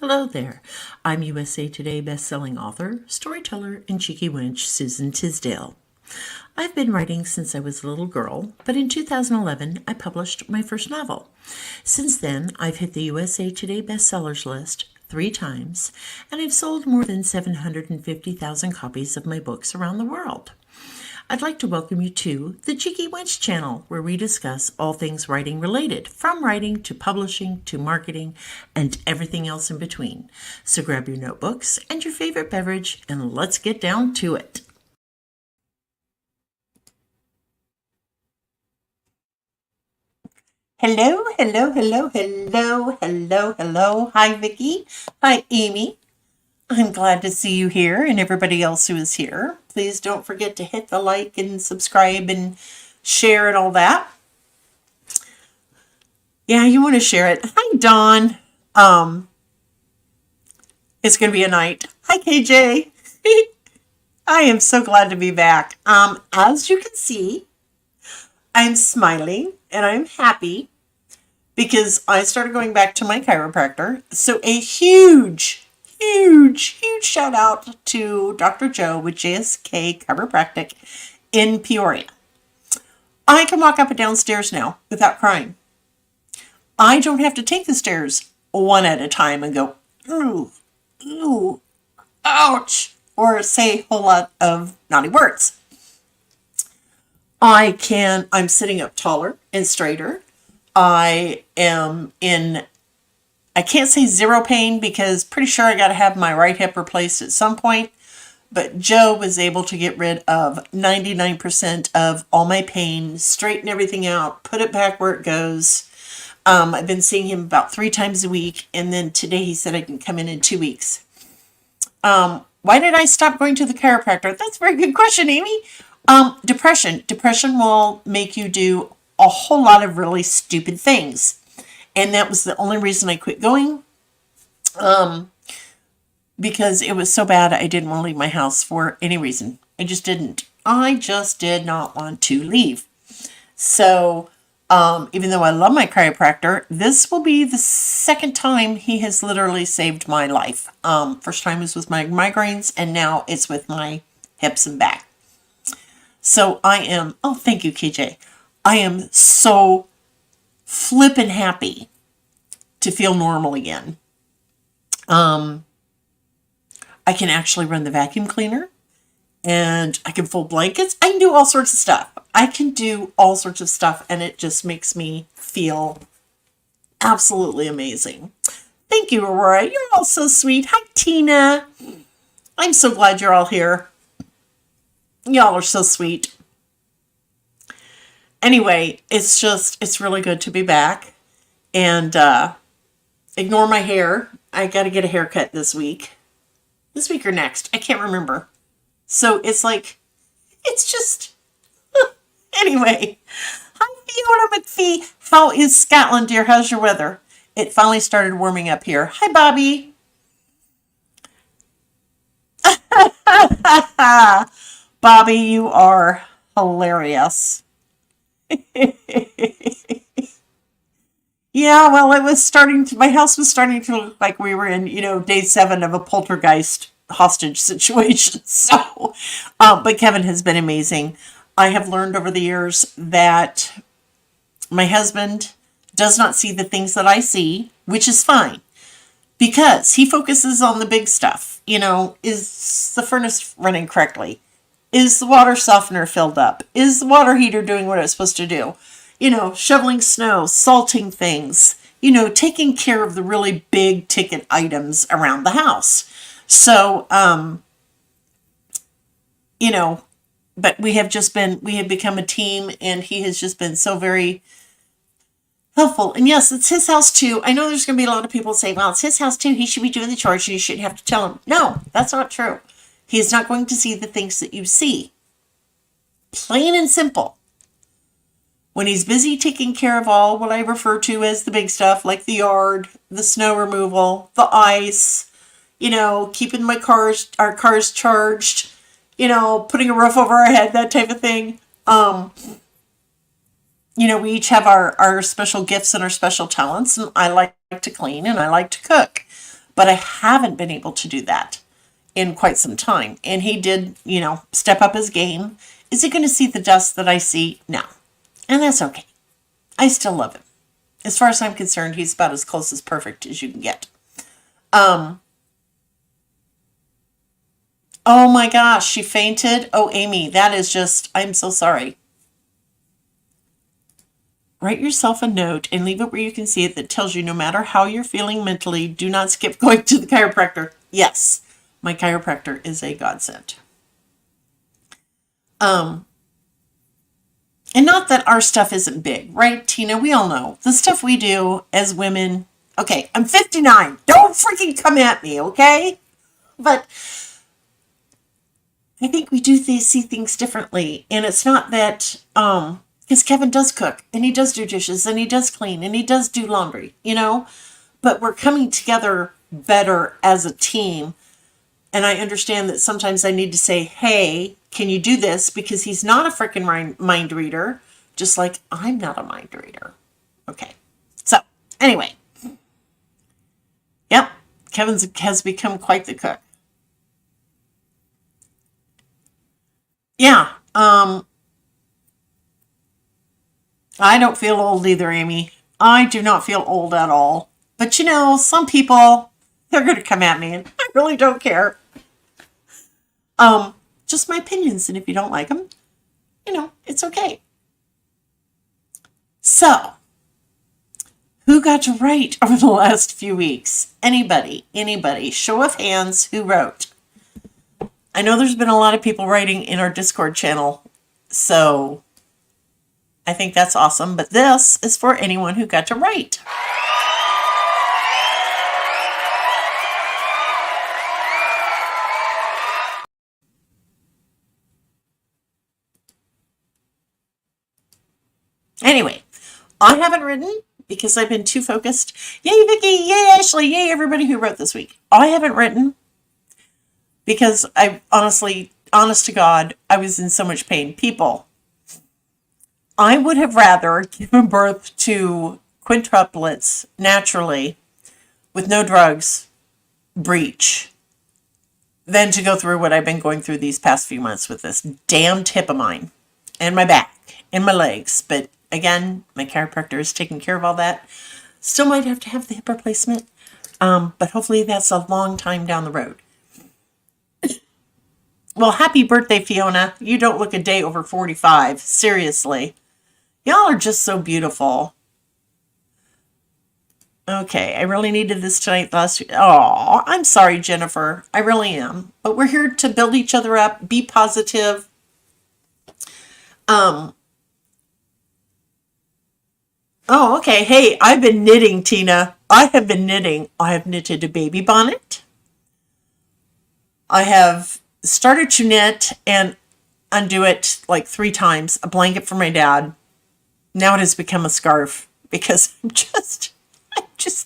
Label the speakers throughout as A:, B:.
A: Hello there. I'm USA Today bestselling author, storyteller, and cheeky wench Susan Tisdale. I've been writing since I was a little girl, but in 2011 I published my first novel. Since then, I've hit the USA Today bestsellers list 3 times, and I've sold more than 750,000 copies of my books around the world. I'd like to welcome you to the Cheeky Wench channel, where we discuss all things writing related, from writing to publishing to marketing and everything else in between. So grab your notebooks and your favorite beverage and let's get down to it. Hello, hello, hello, hello, hello, hello. Hi, Vicki. Hi, Amy. I'm glad to see you here and everybody else who is here. Please don't forget to hit the like and subscribe and share and all that. Yeah, you want to share it. Hi, Dawn. It's going to be a night. Hi, KJ. I am so glad to be back. As you can see, I'm smiling and I'm happy because I started going back to my chiropractor. So a huge shout out to Dr. Joe with JSK Chiropractic in Peoria. I can walk up and down stairs now without crying. I don't have to take the stairs one at a time and go, ooh, ooh, ouch, or say a whole lot of naughty words. I'm sitting up taller and straighter. I can't say zero pain because pretty sure I got to have my right hip replaced at some point. But Joe was able to get rid of 99% of all my pain, straighten everything out, put it back where it goes. I've been seeing him about 3 times a week. And then today he said I can come in 2 weeks. Why did I stop going to the chiropractor? That's a very good question, Amy. Depression. Depression will make you do a whole lot of really stupid things. And that was the only reason I quit going. Because it was so bad I didn't want to leave my house for any reason. I just didn't. I just did not want to leave. So, even though I love my chiropractor, this will be the second time he has literally saved my life. First time was with my migraines, and now it's with my hips and back. So thank you, KJ. I am so flippin' happy to feel normal again. I can actually run the vacuum cleaner and I can fold blankets. I can do all sorts of stuff. I can do all sorts of stuff and it just makes me feel absolutely amazing. Thank you, Aurora. You're all so sweet. Hi, Tina. I'm so glad you're all here. Y'all are so sweet. Anyway, it's really good to be back. And ignore my hair. I got to get a haircut this week. This week or next. I can't remember. So it's just... Anyway. Hi, Fiona McPhee. How is Scotland, dear? How's your weather? It finally started warming up here. Hi, Bobby. Bobby, you are hilarious. Yeah, well, my house was starting to look like we were in, day 7 of a poltergeist hostage situation. So, but Kevin has been amazing. I have learned over the years that my husband does not see the things that I see, which is fine because he focuses on the big stuff. Is the furnace running correctly? Is the water softener filled up? Is the water heater doing what it's supposed to do? Shoveling snow, salting things, taking care of the really big ticket items around the house. So, but we have become a team and he has just been so very helpful. And yes, it's his house too. I know there's going to be a lot of people saying, well, it's his house too. He should be doing the chores and you shouldn't have to tell him. No, that's not true. He is not going to see the things that you see. Plain and simple. When he's busy taking care of all what I refer to as the big stuff, like the yard, the snow removal, the ice, keeping our cars charged, putting a roof over our head, that type of thing. We each have our special gifts and our special talents, and I like to clean and I like to cook. but I haven't been able to do that in quite some time. And he did, step up his game. Is he going to see the dust that I see? No. And that's okay. I still love him. As far as I'm concerned, he's about as close as perfect as you can get. Oh my gosh, she fainted. Oh, Amy, that is just, I'm so sorry. Write yourself a note and leave it where you can see it that tells you no matter how you're feeling mentally, do not skip going to the chiropractor. Yes, my chiropractor is a godsend. And not that our stuff isn't big, right, Tina? We all know the stuff we do as women. Okay, I'm 59. Don't freaking come at me, okay? But I think we do see things differently. And it's not that, because Kevin does cook and he does do dishes and he does clean and he does do laundry, but we're coming together better as a team. And I understand that sometimes I need to say, hey, can you do this? Because he's not a freaking mind reader, just like I'm not a mind reader. Okay. So, anyway. Yep. Kevin has become quite the cook. Yeah. I don't feel old either, Amy. I do not feel old at all. But some people, they're going to come at me and I really don't care. Just my opinions, and if you don't like them, it's okay. So, who got to write over the last few weeks? Anybody? Show of hands, who wrote? I know there's been a lot of people writing in our Discord channel, so I think that's awesome, but this is for anyone who got to write. Anyway, I haven't written because I've been too focused. Yay, Vicky! Yay, Ashley! Yay, everybody who wrote this week. I haven't written because I honestly, honest to God, I was in so much pain. People, I would have rather given birth to quintuplets naturally with no drugs, breech, than to go through what I've been going through these past few months with this damned hip of mine and my back and my legs. But again, my chiropractor is taking care of all that. Still might have to have the hip replacement, but hopefully that's a long time down the road. Well, happy birthday, Fiona. You don't look a day over 45. Seriously. Y'all are just so beautiful. Okay, I really needed this tonight last week. Oh, I'm sorry, Jennifer. I really am. But we're here to build each other up, be positive. Oh, okay. Hey, I've been knitting, Tina. I have been knitting. I have knitted a baby bonnet. I have started to knit and undo it like 3 times. A blanket for my dad. Now it has become a scarf because I'm just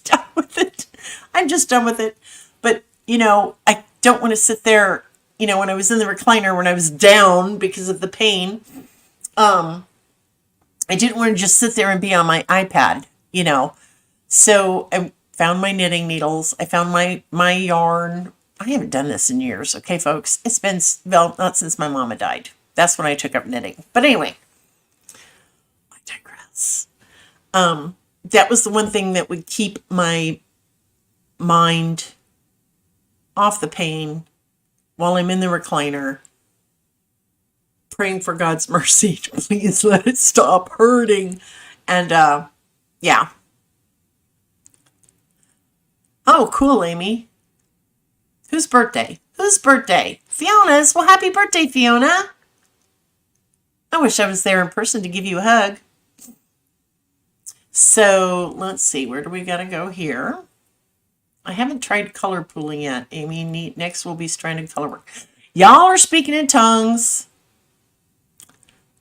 A: done with it. I'm just done with it. But, I don't want to sit there, when I was in the recliner, when I was down because of the pain, I didn't want to just sit there and be on my iPad, So I found my knitting needles. I found my yarn. I haven't done this in years, okay, folks? It's been, well, not since my mama died. That's when I took up knitting. But anyway, I digress. That was the one thing that would keep my mind off the pain while I'm in the recliner, praying for God's mercy to please let it stop hurting. And yeah. Oh, cool, Amy. Whose birthday? Fiona's. Well, happy birthday, Fiona. I wish I was there in person to give you a hug. So let's see, where do we gotta go here? I haven't tried color pooling yet, Amy. Next will be stranded color work. Y'all are speaking in tongues.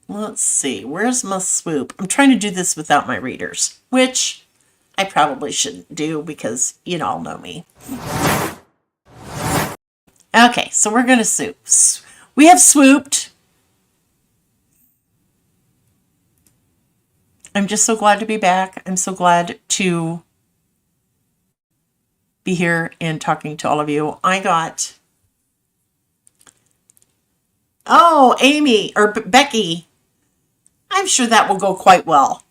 A: Let's see, where's my swoop? I'm trying to do this without my readers, which I probably shouldn't do because you all know me. Okay, so we're gonna swoop. We have swooped. I'm just so glad to be back. I'm so glad to be here and talking to all of you. I got, oh, Amy or Becky. I'm sure that will go quite well.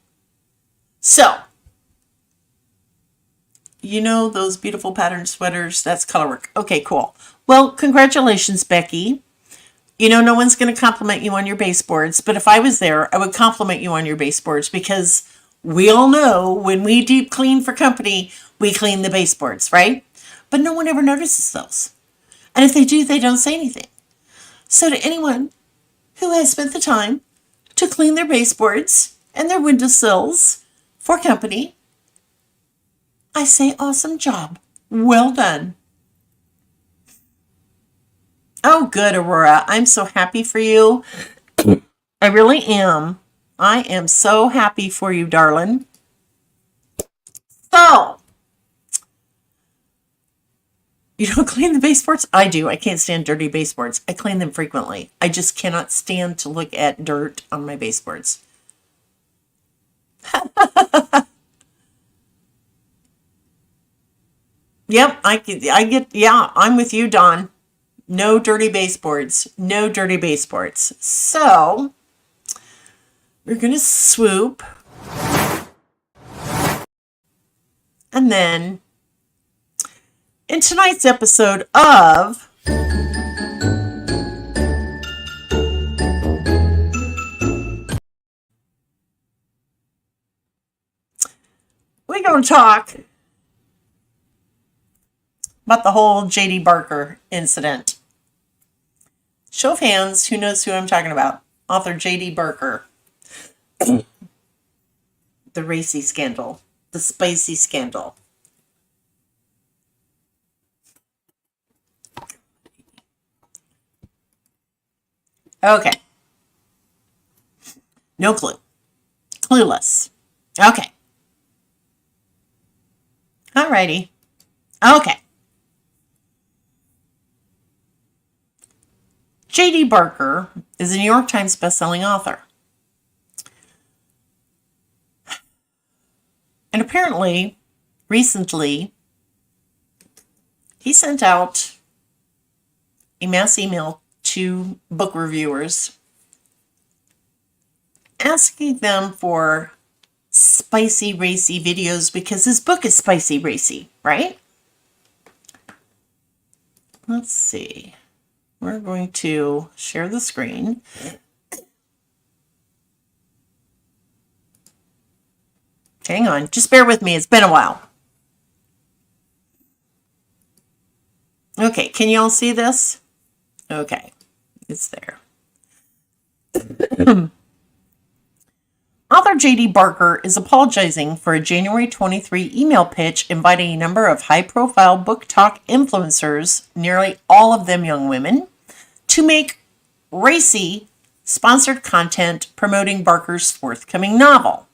A: So, you know those beautiful patterned sweaters? That's colorwork. Okay, cool. Well, congratulations, Becky. You know, no one's going to compliment you on your baseboards, but if I was there, I would compliment you on your baseboards because we all know when we deep clean for company, we clean the baseboards, right? But no one ever notices those. And if they do, they don't say anything. So to anyone who has spent the time to clean their baseboards and their windowsills for company, I say awesome job. Well done. Oh, good, Aurora. I'm so happy for you. I really am. I am so happy for you, darling. So, you don't clean the baseboards? I do. I can't stand dirty baseboards. I clean them frequently. I just cannot stand to look at dirt on my baseboards. Yep, yeah, I'm with you, Don. No dirty baseboards. No dirty baseboards. So, we're going to swoop. And then, in tonight's episode of we're going to talk about the whole JD Barker incident. Show of hands, who knows who I'm talking about? Author JD Barker. The racy scandal. The spicy scandal. Okay. No clue. Clueless. Okay. Alrighty. Okay. JD Barker is a New York Times bestselling author. And apparently, recently, he sent out a mass email to book reviewers asking them for spicy, racy videos because his book is spicy, racy, right? Let's see. We're going to share the screen. Hang on, just bear with me. It's been a while. Okay, can you all see this? Okay, it's there. Author JD Barker is apologizing for a January 23 email pitch inviting a number of high-profile book talk influencers, nearly all of them young women, to make racy, sponsored content promoting Barker's forthcoming novel.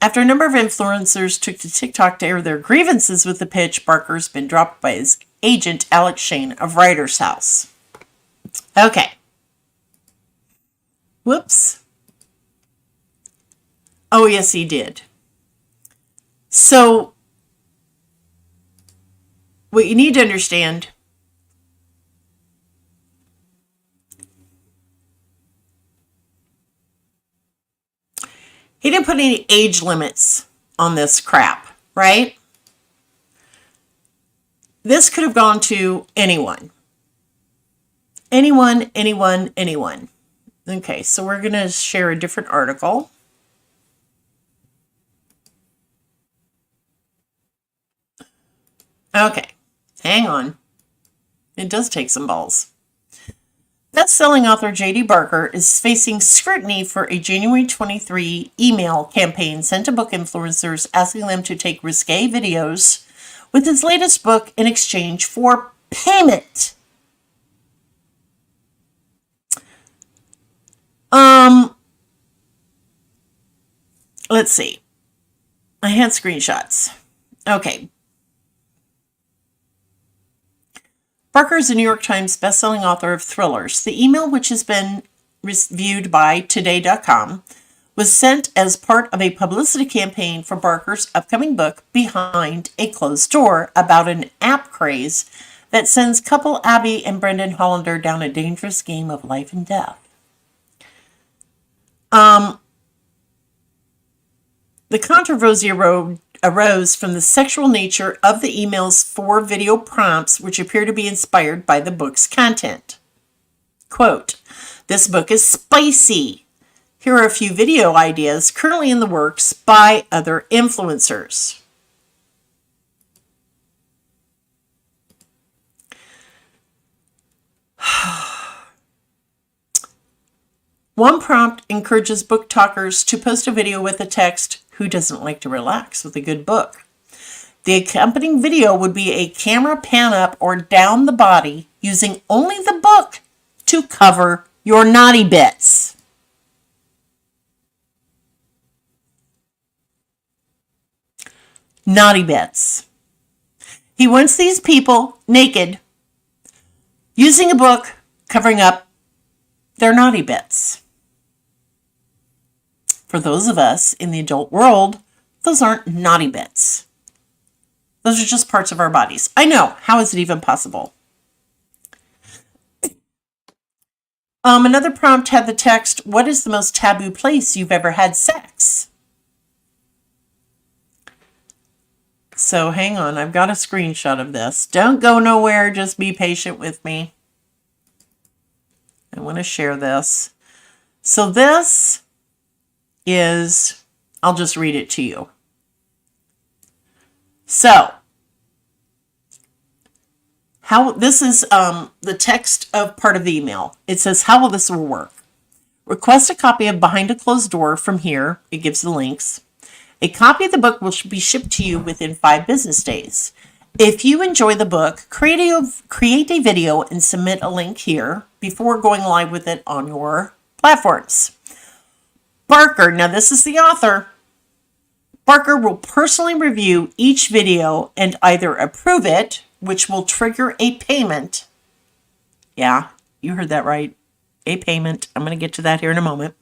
A: After a number of influencers took to TikTok to air their grievances with the pitch, Barker's been dropped by his agent, Alex Shane of Writer's House. Okay. Whoops. Oh, yes, he did. So, what you need to understand, he didn't put any age limits on this crap, right? This could have gone to anyone. Anyone. Okay, so we're going to share a different article. Okay, hang on. It does take some balls. Best-selling author JD Barker is facing scrutiny for a January 23 email campaign sent to book influencers asking them to take risque videos with his latest book in exchange for payment. Let's see. I had screenshots. Okay. Barker is a New York Times bestselling author of thrillers. The email, which has been reviewed by Today.com, was sent as part of a publicity campaign for Barker's upcoming book, Behind a Closed Door, about an app craze that sends couple Abby and Brendan Hollander down a dangerous game of life and death. The controversy arose from the sexual nature of the email's 4 video prompts, which appear to be inspired by the book's content. Quote, "This book is spicy. Here are a few video ideas currently in the works by other influencers." One prompt encourages book talkers to post a video with the text, "Who doesn't like to relax with a good book?" The accompanying video would be a camera pan up or down the body using only the book to cover your naughty bits. Naughty bits. He wants these people naked, using a book covering up their naughty bits. For those of us in the adult world, those aren't naughty bits. Those are just parts of our bodies. I know. How is it even possible? Another prompt had the text, "What is the most taboo place you've ever had sex?" So hang on. I've got a screenshot of this. Don't go nowhere. Just be patient with me. I want to share this. So this is, I'll just read it to you. So, this is the text of part of the email. It says, "How will this work? Request a copy of Behind a Closed Door from here." It gives the links. "A copy of the book will be shipped to you within 5 business days. If you enjoy the book, create a video and submit a link here before going live with it on your platforms. Barker," now this is the author, "Barker will personally review each video and either approve it, which will trigger a payment." Yeah, you heard that right. A payment. I'm going to get to that here in a moment.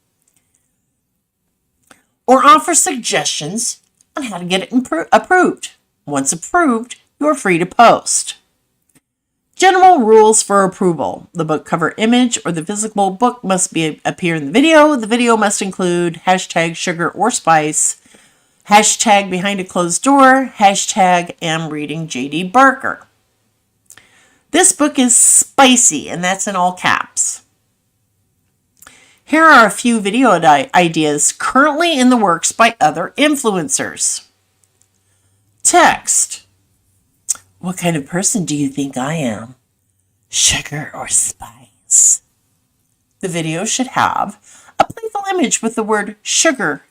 A: "Or offer suggestions on how to get it approved. Once approved, you are free to post. General rules for approval. The book cover image or the physical book must appear in the video. The video must include hashtag sugar or spice, hashtag behind a closed door, hashtag am reading J.D. Barker. This book is spicy, and that's in all caps. Here are a few video ideas currently in the works by other influencers. Text. What kind of person do you think I am? Sugar or spice? The video should have a playful image with the word sugar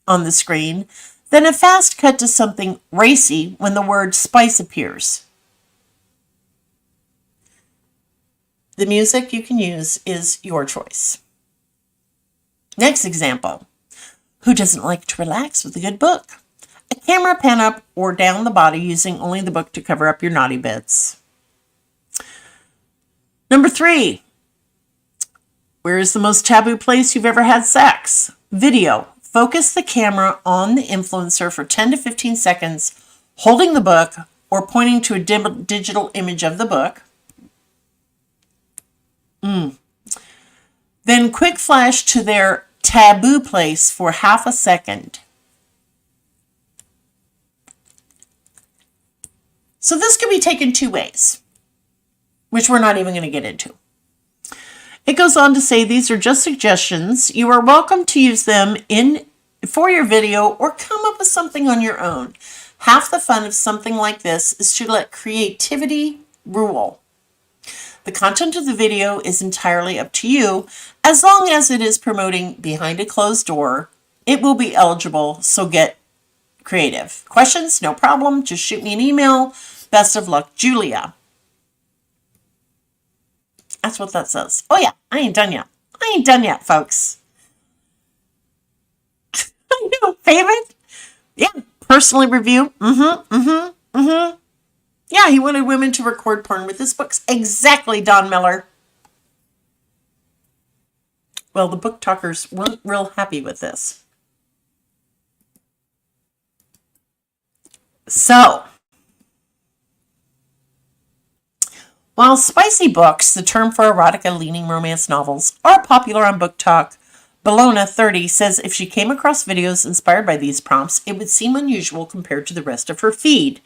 A: on the screen, then a fast cut to something racy when the word spice appears. The music you can use is your choice. Next example. Who doesn't like to relax with a good book? A camera pan up or down the body using only the book to cover up your naughty bits. Number 3. Where is the most taboo place you've ever had sex? Video. Focus the camera on the influencer for 10 to 15 seconds, holding the book or pointing to a digital image of the book. Then quick flash to their taboo place for half a second. So this can be taken 2 ways, which we're not even going to get into. It goes on to say these are just suggestions. You are welcome to use them for your video or come up with something on your own. Half the fun of something like this is to let creativity rule. The content of the video is entirely up to you. As long as it is promoting Behind a Closed Door, it will be eligible, so get creative. Questions? No problem. Just shoot me an email. Best of luck, Julia. That's what that says. Oh yeah, I ain't done yet. I ain't done yet, folks. I know, favorite? Yeah, personally review. Yeah, he wanted women to record porn with his books. Exactly, Don Miller. Well, the book talkers weren't real happy with this. So, while spicy books, the term for erotica-leaning romance novels, are popular on Book Talk, Bologna30 says if she came across videos inspired by these prompts, it would seem unusual compared to the rest of her feed.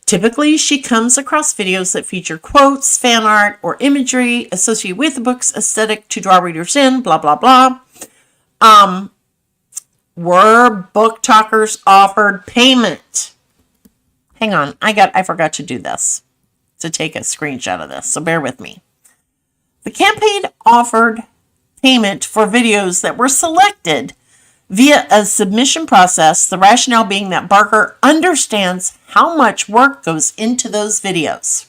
A: Typically, she comes across videos that feature quotes, fan art, or imagery associated with the book's aesthetic to draw readers in, blah, blah, blah. Were book talkers offered payment? Hang on, I forgot to do this, to take a screenshot of this, so bear with me. The campaign offered payment for videos that were selected via a submission process, the rationale being that Barker understands how much work goes into those videos.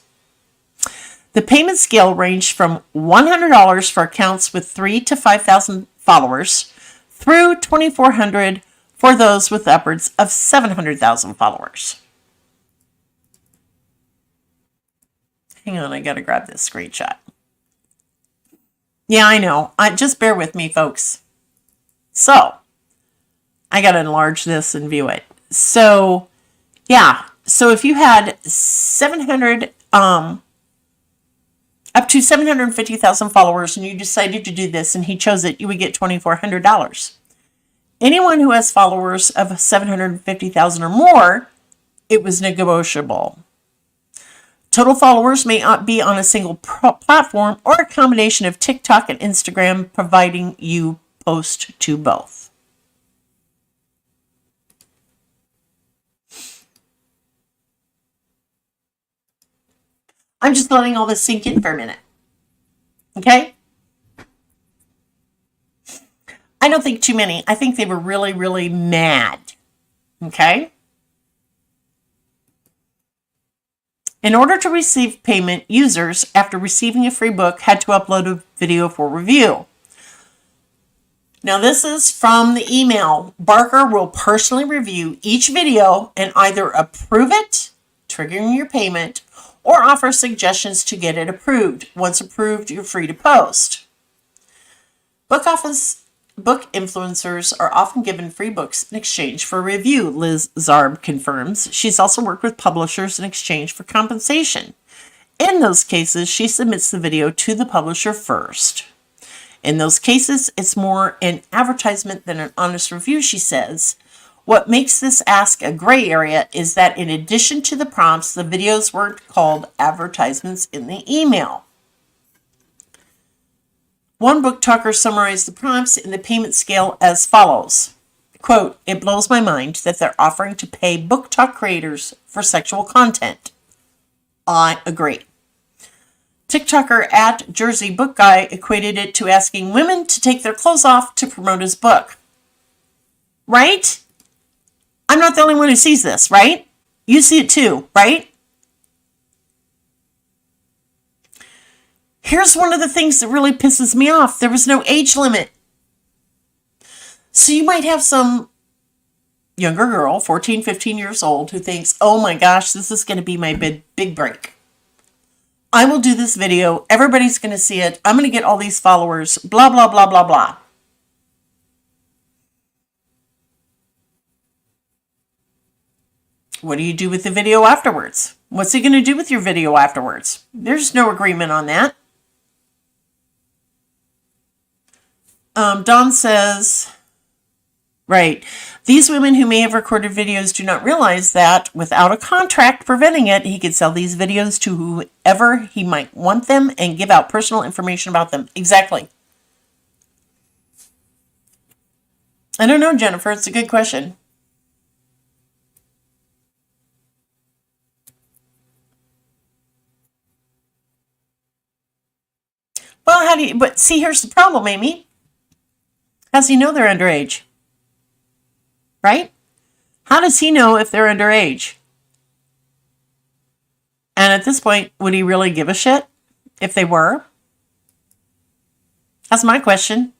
A: The payment scale ranged from $100 for accounts with 3,000 to 5,000 followers through $2,400 for those with upwards of 700,000 followers. Hang on, I gotta grab this screenshot. Yeah, I know. Just bear with me, folks. So, I gotta enlarge this and view it. So, yeah. So if you had 700, up to 750,000 followers and you decided to do this and he chose it, you would get $2,400. Anyone who has followers of 750,000 or more, it was negotiable. Total followers may not be on a single platform or a combination of TikTok and Instagram, providing you post to both. I'm just letting all this sink in for a minute. Okay? I don't think too many. I think they were really, really mad. Okay? In order to receive payment, users, after receiving a free book, had to upload a video for review. Now, this is from the email. Barker will personally review each video and either approve it, triggering your payment, or offer suggestions to get it approved. Once approved, you're free to post. Book influencers are often given free books in exchange for a review, Liz Zarb confirms. She's also worked with publishers in exchange for compensation. In those cases, she submits the video to the publisher first. In those cases, it's more an advertisement than an honest review, she says. What makes this ask a gray area is that in addition to the prompts, the videos weren't called advertisements in the email. One book talker summarized the prompts in the payment scale as follows. Quote, "It blows my mind that they're offering to pay book talk creators for sexual content." I agree. TikToker at Jersey Book Guy equated it to asking women to take their clothes off to promote his book. Right? I'm not the only one who sees this, right? You see it too, right? Here's one of the things that really pisses me off. There was no age limit. So you might have some younger girl, 14, 15 years old, who thinks, oh my gosh, this is going to be my big break. I will do this video. Everybody's going to see it. I'm going to get all these followers, blah, blah, blah, blah, blah. What do you do with the video afterwards? What's he going to do with your video afterwards? There's no agreement on that. Dawn says, right, these women who may have recorded videos do not realize that without a contract preventing it, he could sell these videos to whoever he might want them and give out personal information about them. Exactly. I don't know, Jennifer. It's a good question. Well, but see, here's the problem, Amy. How does he know they're underage? Right? How does he know if they're underage? And at this point, would he really give a shit if they were? That's my question.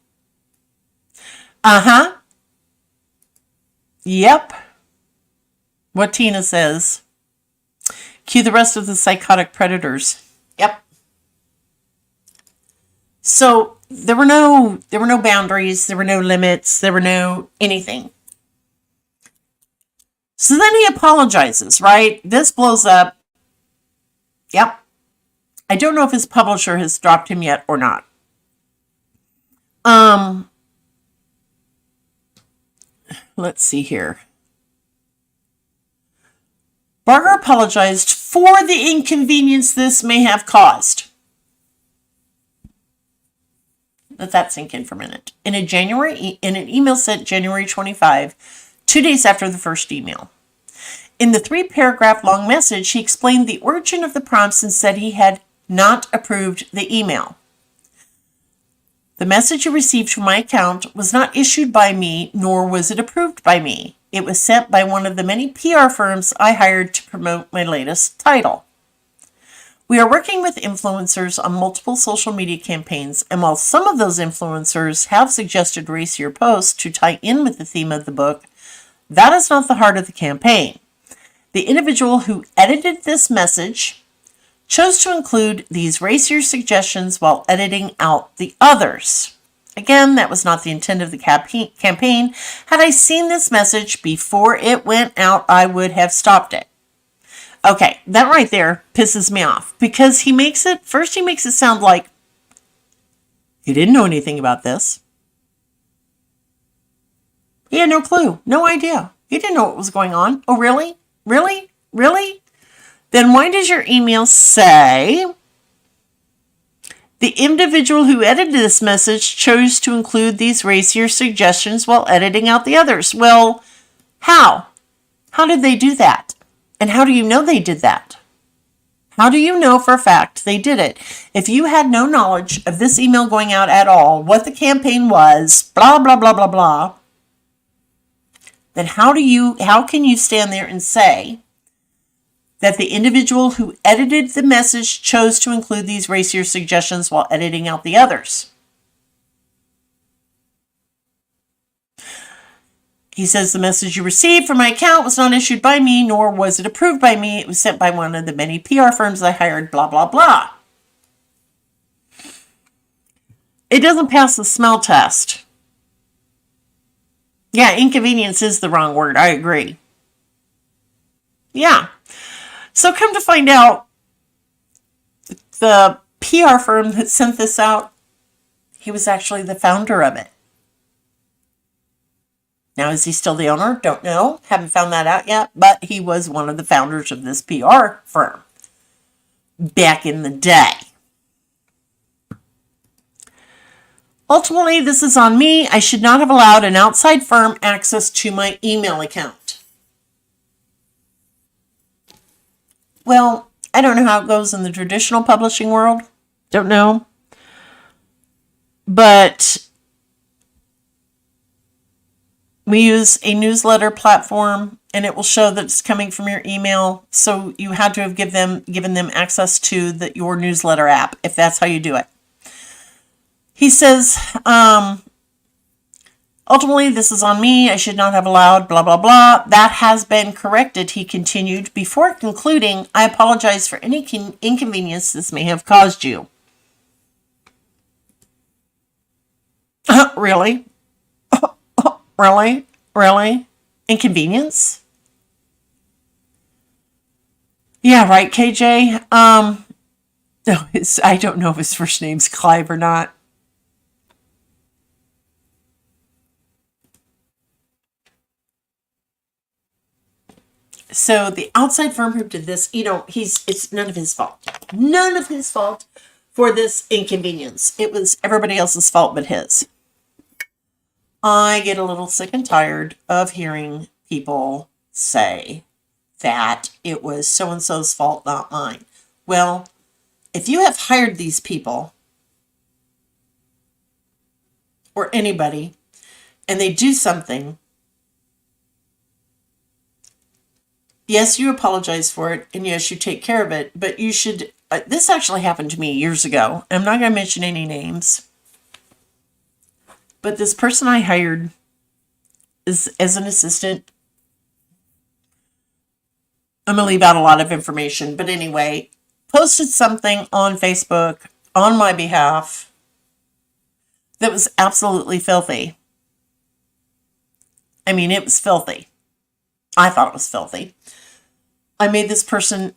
A: Uh-huh. Yep. What Tina says. Cue the rest of the psychotic predators. Yep. So, no boundaries, there were no limits, there were no anything. So then he apologizes, right? This blows up. Yep. I don't know if his publisher has dropped him yet or not. Let's see here. Barger apologized for the inconvenience this may have caused. Let that sink in for a minute. In an email sent January 25, 2 days after the first email. In the 3-paragraph long message, he explained the origin of the prompts and said he had not approved the email. The message you received from my account was not issued by me, nor was it approved by me. It was sent by one of the many PR firms I hired to promote my latest title. We are working with influencers on multiple social media campaigns, and while some of those influencers have suggested racier posts to tie in with the theme of the book, that is not the heart of the campaign. The individual who edited this message chose to include these racier suggestions while editing out the others. Again, that was not the intent of the campaign. Had I seen this message before it went out, I would have stopped it. Okay, that right there pisses me off because he makes it sound like he didn't know anything about this. He had no clue, no idea. He didn't know what was going on. Oh, really? Really? Really? Then why does your email say the individual who edited this message chose to include these racier suggestions while editing out the others? Well, how? How did they do that? And how do you know they did that? How do you know for a fact they did it? If you had no knowledge of this email going out at all, what the campaign was, blah, blah, blah, blah, blah, then how can you stand there and say that the individual who edited the message chose to include these racier suggestions while editing out the others? He says the message you received from my account was not issued by me, nor was it approved by me. It was sent by one of the many PR firms I hired, blah, blah, blah. It doesn't pass the smell test. Yeah, inconvenience is the wrong word. I agree. Yeah. So come to find out, the PR firm that sent this out, he was actually the founder of it. Now, is he still the owner? Don't know. Haven't found that out yet. But he was one of the founders of this PR firm back in the day. Ultimately, this is on me. I should not have allowed an outside firm access to my email account. Well, I don't know how it goes in the traditional publishing world. Don't know. But we use a newsletter platform, and it will show that it's coming from your email. So you had to have given them access to your newsletter app, if that's how you do it. He says, ultimately, this is on me. I should not have allowed blah, blah, blah. That has been corrected, he continued, before concluding, I apologize for any inconvenience this may have caused you. Really? Really? Really? Inconvenience? Yeah, right, KJ? No, I don't know if his first name's Clive or not. So the outside firm who did this, it's none of his fault. None of his fault for this inconvenience. It was everybody else's fault but his. I get a little sick and tired of hearing people say that it was so-and-so's fault, not mine. Well, if you have hired these people or anybody and they do something, yes, you apologize for it, and yes, you take care of it, but you should, this actually happened to me years ago. I'm not going to mention any names, but this person I hired as an assistant, I'm going to leave out a lot of information, but anyway, posted something on Facebook on my behalf that was absolutely filthy. I mean, it was filthy. I thought it was filthy. I made this person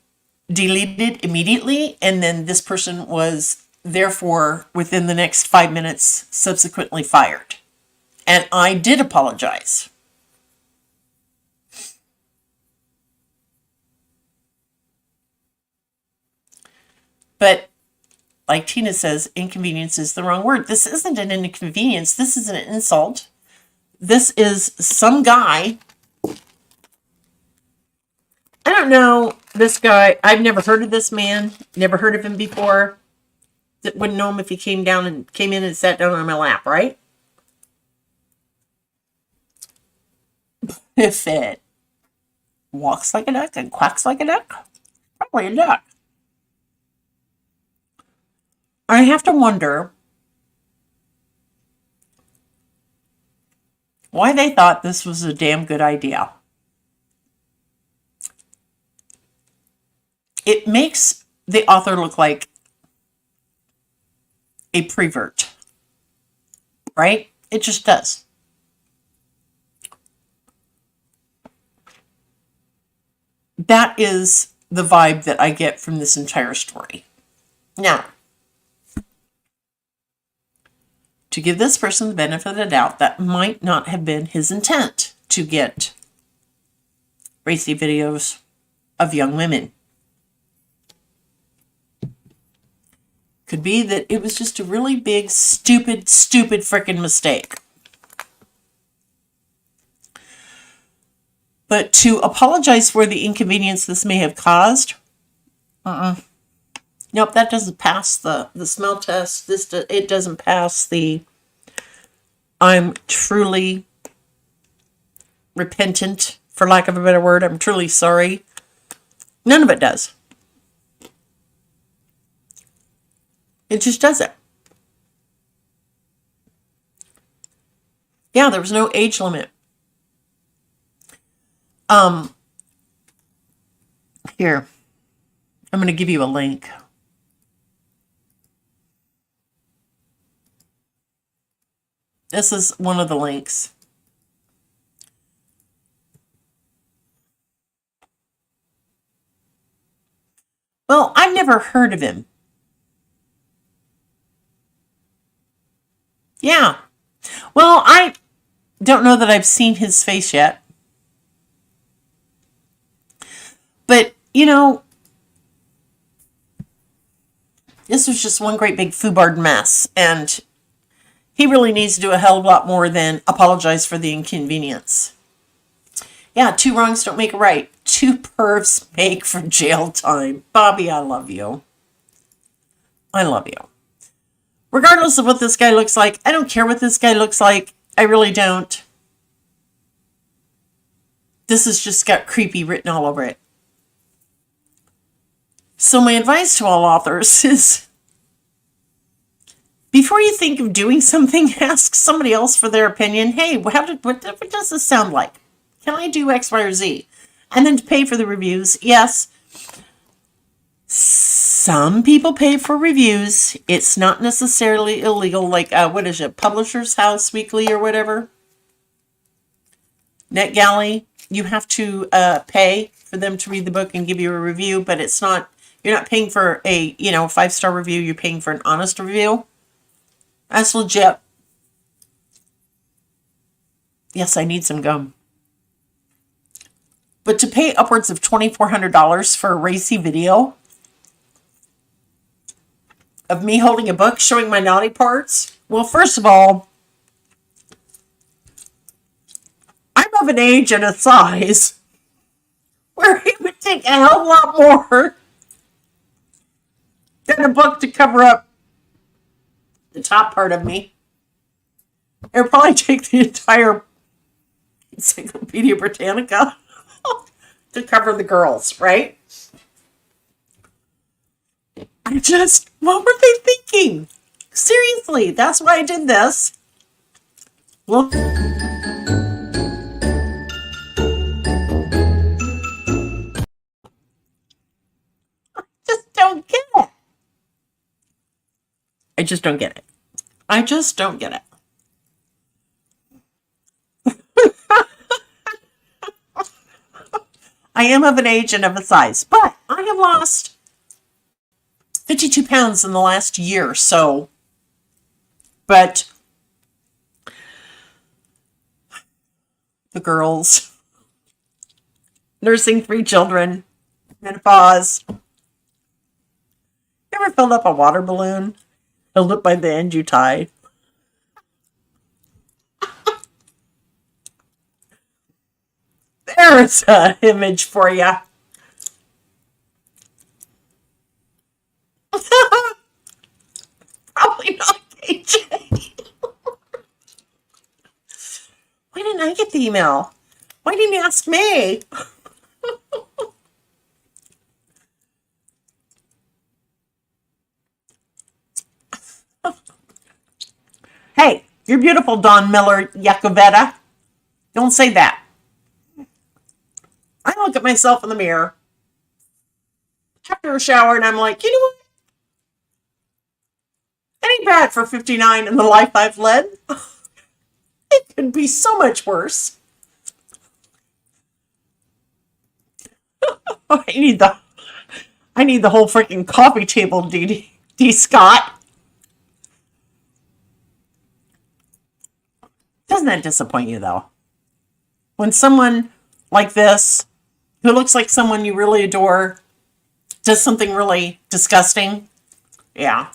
A: delete it immediately, and then this person was therefore within the next 5 minutes subsequently fired. And I did apologize. But like Tina says, inconvenience is the wrong word. This isn't an inconvenience. This is an insult. This is some guy. I don't know this guy. I've never heard of this man. Never heard of him before. Wouldn't know him if he came in and sat down on my lap, right? If it walks like a duck and quacks like a duck, probably a duck. I have to wonder why they thought this was a damn good idea. It makes the author look like a prevert, right? It just does. That is the vibe that I get from this entire story. Now, to give this person the benefit of the doubt, that might not have been his intent to get racy videos of young women. Could be that it was just a really big, stupid freaking mistake. But to apologize for the inconvenience this may have caused, nope, that doesn't pass the smell test. It doesn't pass the I'm truly repentant, for lack of a better word. I'm truly sorry. None of it does. It just doesn't. Yeah, there was no age limit. Here, I'm going to give you a link. This is one of the links. Well, I've never heard of him. Yeah. Well, I don't know that I've seen his face yet. But, you know, this was just one great big foobarred mess. And he really needs to do a hell of a lot more than apologize for the inconvenience. Yeah, 2 wrongs don't make a right. 2 pervs make for jail time. Bobby, I love you. I love you. Regardless of what this guy looks like, I don't care what this guy looks like. I really don't. This has just got creepy written all over it. So my advice to all authors is, before you think of doing something, ask somebody else for their opinion. Hey, what does this sound like? Can I do X, Y, or Z? And then to pay for the reviews. Yes, some people pay for reviews. It's not necessarily illegal. Like, what is it? Publisher's House Weekly or whatever. NetGalley. You have to pay for them to read the book and give you a review, but it's not, you're not paying for a, 5-star review. You're paying for an honest review. That's legit. Yes, I need some gum. But to pay upwards of $2,400 for a racy video of me holding a book showing my naughty parts, well, first of all, I'm of an age and a size where it would take a hell of a lot more than a book to cover up the top part of me. It would probably take the entire Encyclopedia Britannica to cover the girls, right? What were they thinking? Seriously, that's why I did this. Well, I just don't get it. I just don't get it. I am of an age and of a size, but I have lost 52 pounds in the last year. So, but the girls, nursing 3 children, menopause. Ever filled up a water balloon? Filled it by the end you tied. There's an image for you. Probably not KJ. Why didn't I get the email? Why didn't you ask me? Hey, you're beautiful, Dawn Miller Yakoveta. Don't say that. I look at myself in the mirror after a shower and I'm like, you know what? It ain't bad for 59 and the life I've led. It could be so much worse. I need the whole freaking coffee table, D. Scott. Doesn't that disappoint you though? When someone like this, who looks like someone you really adore, does something really disgusting? Yeah.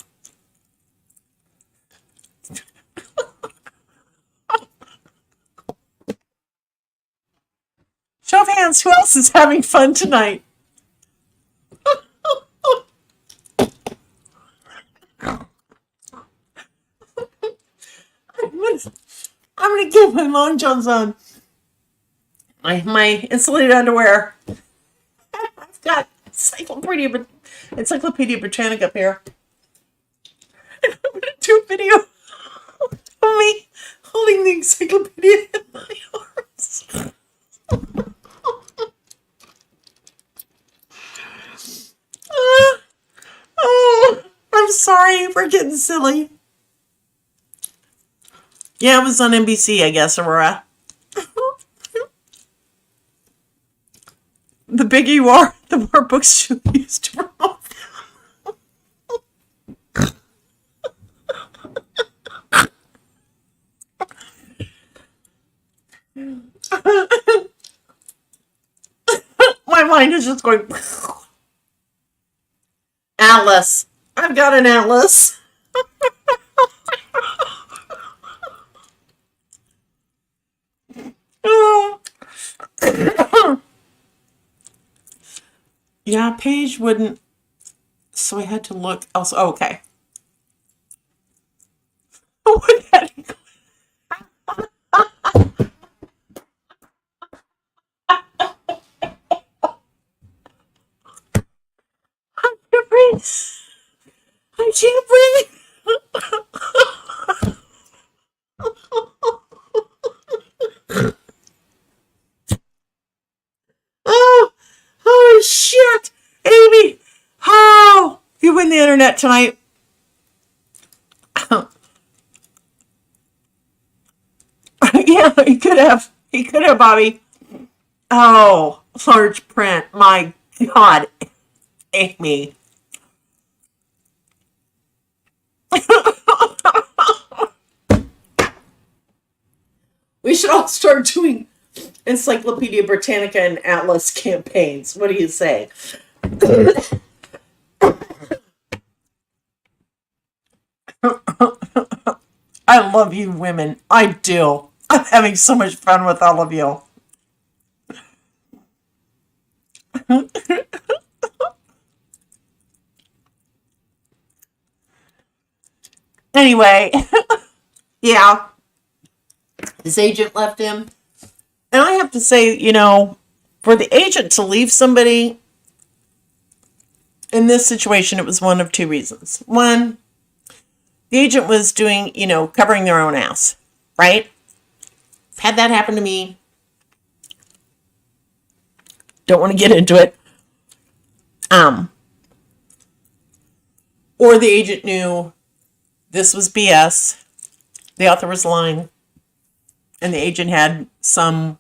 A: Show of hands, who else is having fun tonight? I'm gonna get my long johns on. My insulated underwear. I've got Encyclopedia Britannica up here. And I'm gonna do a video of me holding the encyclopedia in my arms. Oh, I'm sorry for getting silly. Yeah, it was on NBC, I guess, Aurora. The bigger you are, the more books you use to promote. My mind is just going. Atlas. I've got an atlas. Yeah, Paige wouldn't. So I had to look else. Oh, okay. What that? I can't breathe. I can't breathe. Oh, shit. Amy. Oh, you win the internet tonight. Yeah, he could have. He could have, Bobby. Oh, large print. My God. Amy. We should all start doing Encyclopedia Britannica and Atlas campaigns. What do you say? I love you women. I do. I'm having so much fun with all of you. Anyway, yeah. His agent left him. And I have to say, you know, for the agent to leave somebody in this situation, it was one of 2 reasons. One, the agent was doing, you know, covering their own ass, right? Had that happen to me. Don't want to get into it. Or the agent knew this was BS. The author was lying. And the agent had some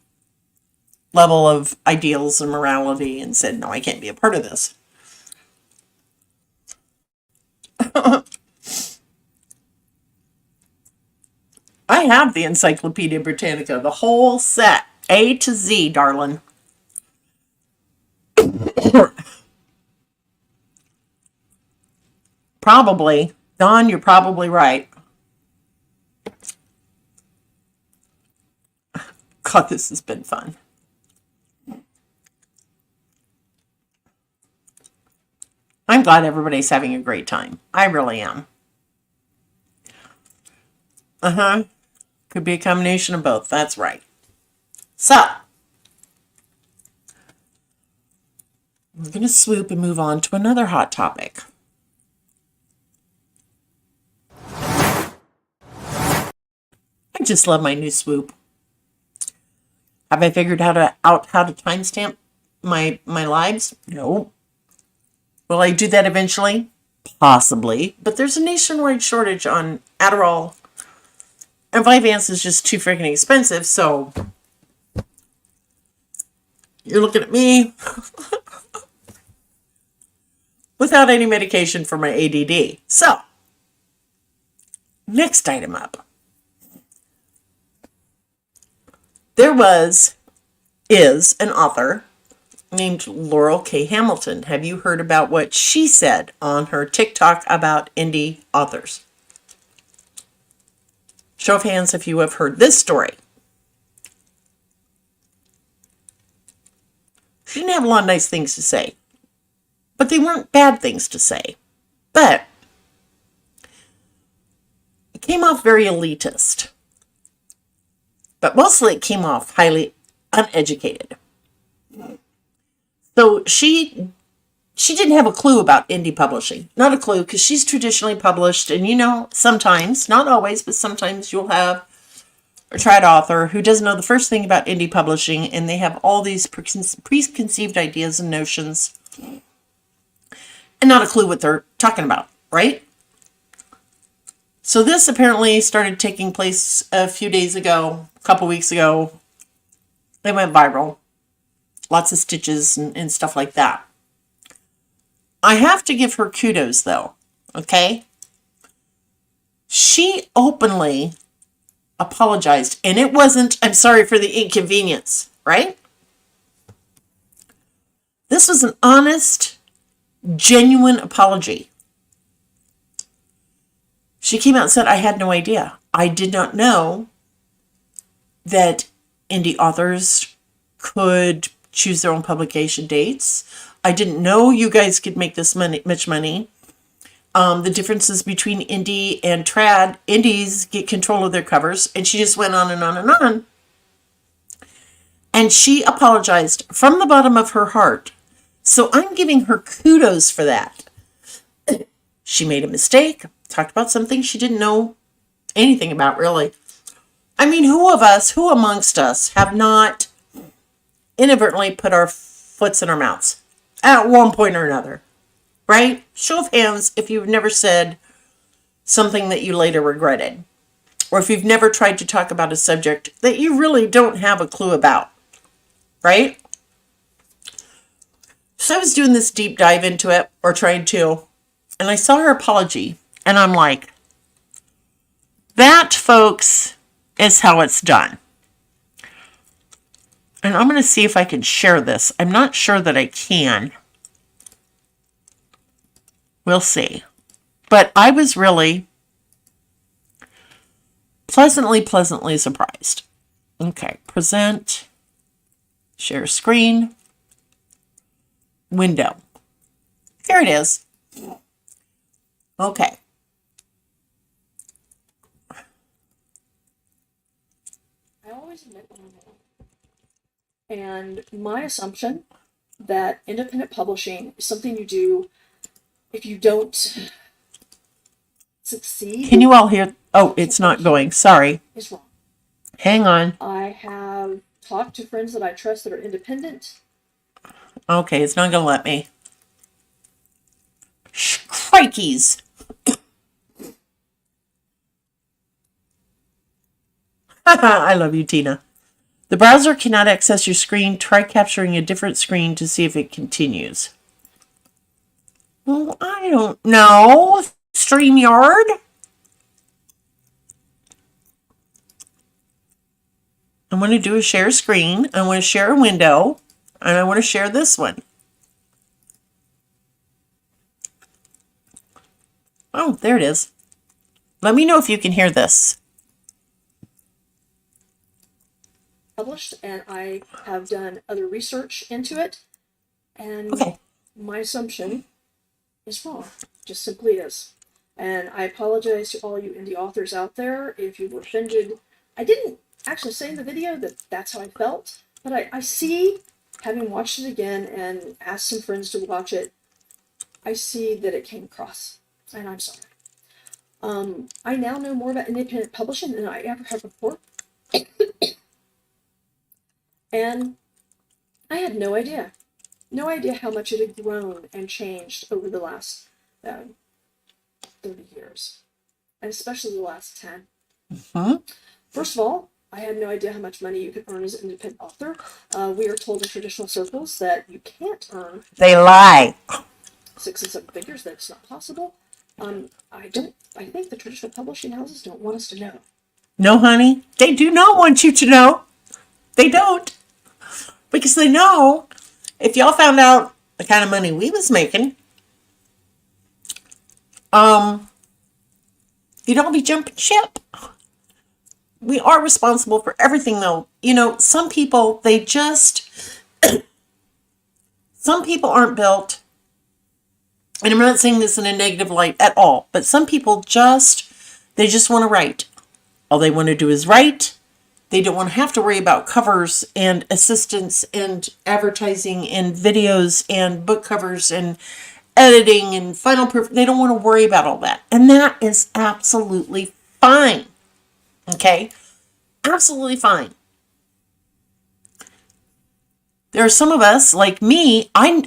A: level of ideals and morality and said, no, I can't be a part of this. I have the Encyclopedia Britannica, the whole set, A to Z, darling. Probably. Don, you're probably right. God, this has been fun. I'm glad everybody's having a great time. I really am. Uh-huh. Could be a combination of both. That's right. So, we're going to swoop and move on to another hot topic. I just love my new swoop. Have I figured out how to timestamp my lives? No. Will I do that eventually? Possibly. But there's a nationwide shortage on Adderall. And Vyvanse is just too freaking expensive, so you're looking at me without any medication for my ADD. So, next item up. There is an author named Laurel K. Hamilton. Have you heard about what she said on her TikTok about indie authors? Show of hands if you have heard this story. She didn't have a lot of nice things to say, but they weren't bad things to say. But it came off very elitist. But mostly it came off highly uneducated. So she didn't have a clue about indie publishing. Not a clue, because she's traditionally published. And sometimes, not always, but sometimes you'll have a trad author who doesn't know the first thing about indie publishing, and they have all these preconceived ideas and notions and not a clue what they're talking about, right? So this apparently started taking place a few days ago, a couple weeks ago. They went viral. Lots of stitches and stuff like that. I have to give her kudos, though, okay? She openly apologized, and it wasn't, I'm sorry for the inconvenience, right? This was an honest, genuine apology. She came out and said, I had no idea. I did not know that indie authors could choose their own publication dates. I didn't know you guys could make this much money. The differences between indie and trad. Indies get control of their covers. And she just went on and on and on. And she apologized from the bottom of her heart. So I'm giving her kudos for that. She made a mistake. Talked about something she didn't know anything about, really. I mean, who amongst us have not inadvertently put our foots in our mouths at one point or another, right? Show of hands if you've never said something that you later regretted, or if you've never tried to talk about a subject that you really don't have a clue about, right? So I was doing this deep dive into it, or trying to, and I saw her apology, and I'm like, that, folks, is how it's done. And I'm going to see if I can share this. I'm not sure that I can. We'll see. But I was really pleasantly surprised. Okay, present, share screen, window. Here it is. Okay.
B: I always admit when I'm wrong. And my assumption that independent publishing is something you do if you don't succeed.
A: Can you all hear? Oh, it's not going. Sorry.
B: Is wrong.
A: Hang on.
B: I have talked to friends that I trust that are independent.
A: Okay, it's not going to let me. Crikeys. I love you, Tina. The browser cannot access your screen. Try capturing a different screen to see if it continues. Well, I don't know. StreamYard? I want to do a share screen. I want to share a window. And I want to share this one. Oh, there it is. Let me know if you can hear this.
B: Published, and I have done other research into it, and
A: Okay.
B: my assumption is wrong. Just simply is. And I apologize to all you indie authors out there if you were offended. I didn't actually say in the video that that's how I felt, but I see, having watched it again and asked some friends to watch it, I see that it came across, and I'm sorry. I now know more about independent publishing than I ever have before. And I had no idea how much it had grown and changed over the last 30 years, and especially the last 10.
A: Hmm?
B: First of all, I had no idea how much money you could earn as an independent author. We are told in traditional circles that you can't earn
A: They lie.
B: 6 and 7 figures, that it's not possible. I think the traditional publishing houses don't want us to know.
A: No, honey. They do not want you to know. They don't. Because they know if y'all found out the kind of money we was making, you'd all be jumping ship. We are responsible for everything, though. You know, some people, some people aren't built, and I'm not saying this in a negative light at all, but some people they just want to write. All they want to do is write. They don't want to have to worry about covers and assistance and advertising and videos and book covers and editing and final proof. They don't want to worry about all that. And that is absolutely fine. Okay? Absolutely fine. There are some of us, like me, I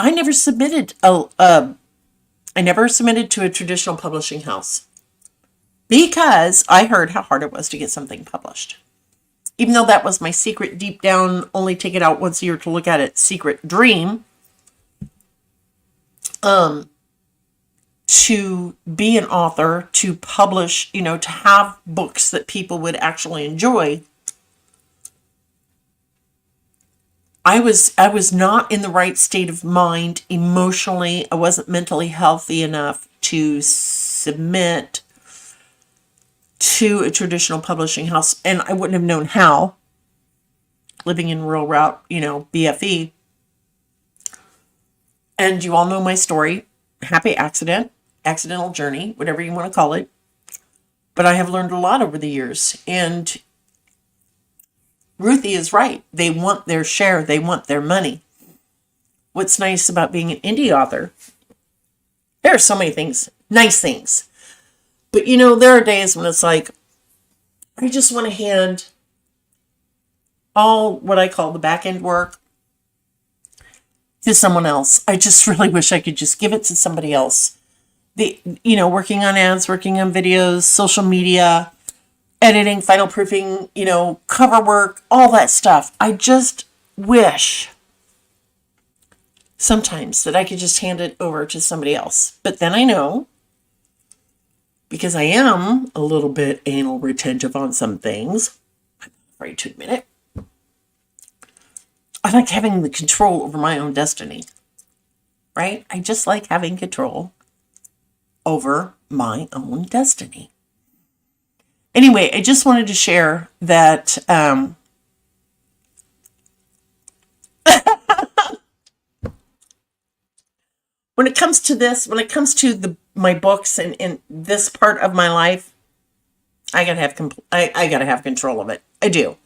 A: never submitted to a traditional publishing house because I heard how hard it was to get something published. Even though that was my secret, deep down, only take it out once a year to look at it, secret dream, to be an author, to publish, to have books that people would actually enjoy, I was not in the right state of mind emotionally. I wasn't mentally healthy enough to submit to a traditional publishing house, and I wouldn't have known how, living in rural route, BFE. And you all know my story. Happy accident, accidental journey, whatever you want to call it. But I have learned a lot over the years, and Ruthie is right. They want their share. They want their money. What's nice about being an indie author, there are so many things, nice things. But, there are days when it's like, I just want to hand all what I call the back end work to someone else. I just really wish I could just give it to somebody else. Working on ads, working on videos, social media, editing, final proofing, cover work, all that stuff. I just wish sometimes that I could just hand it over to somebody else. But then I know, because I am a little bit anal retentive on some things, I'm afraid to admit it, I like having the control over my own destiny, right? I just like having control over my own destiny. Anyway, I just wanted to share that when it comes to my books and this part of my life, I gotta have control of it. I do.